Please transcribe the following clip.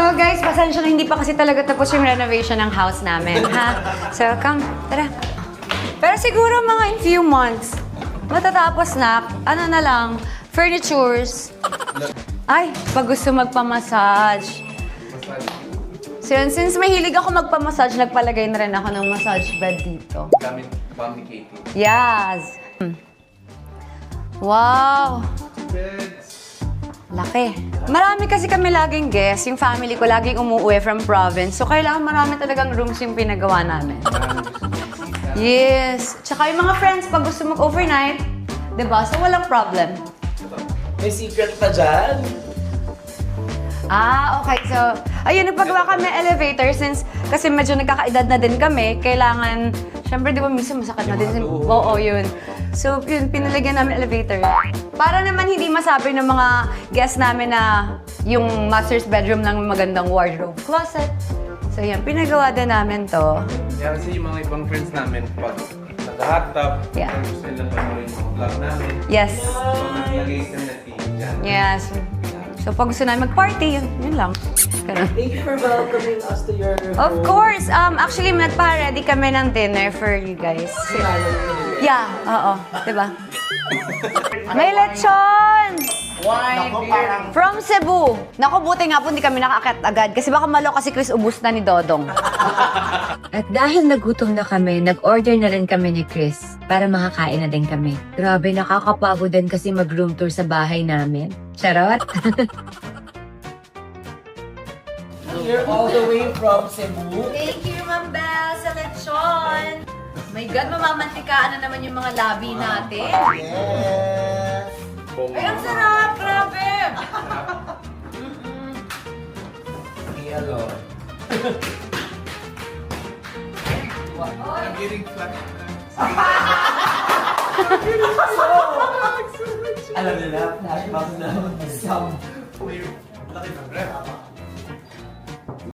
So guys, pasensya na hindi pa kasi talaga tapos yung renovation ng house namin, ha? So come, tara. Pero siguro mga in few months, matatapos na, ano na lang, furnitures. Ay, pag gusto magpa-massage. So yun, since mahilig ako magpa-massage, nagpalagay na rin ako ng massage bed dito. Gamit complicated. Yes! Wow! Beds. Laki. Marami kasi kami laging guests. Yung family ko laging umuwi from province. So, kailangan marami talagang rooms yung pinagawa namin. Yes. Tsaka yung mga friends, pag gusto mag-overnight, diba? So, walang problem. May secret pa dyan? Ah, okay. So, ayun, nagpagawa kami elevator since kasi medyo nagkakaedad na din kami. Kailangan, syempre, di ba, minsan masakit na din. Oo, yun. So, yun, pinalagyan namin elevator. Para naman hindi masabi ng mga guests namin na yung master's bedroom lang magandang wardrobe closet. So, yan, pinagawa din namin to. Kaya kasi yung mga ibang friends namin, pag nag-hot tub, Yeah. gusto nila panoorin yung vlog namin. Yes. So, naglagay kami na TV dyan. Yes. So, pag gusto namin mag-party, yun lang. Ganun. Thank you for welcoming us to your Of course. Actually, nagpa-ready kami ng dinner for you guys. Yeah, oo. Diba? May lechon! From Cebu. Naku, buti nga po hindi kami nakakit agad. Kasi baka malo kasi Chris ubus na ni Dodong. At dahil nagutom na kami, nag-order na rin kami ni Chris para makakain na din kami. Grabe, nakakapagod din kasi mag-room tour sa bahay namin. Charot! You're all the way from Cebu. Thank you, Ma'am Belle, sa lechon. My God, mamamantikaan na naman yung mga labi natin. Yes. Ay, ang sarap! Grabe! Hello. I'm getting flat. Alam nila, flashback na. Some Laki ng rep.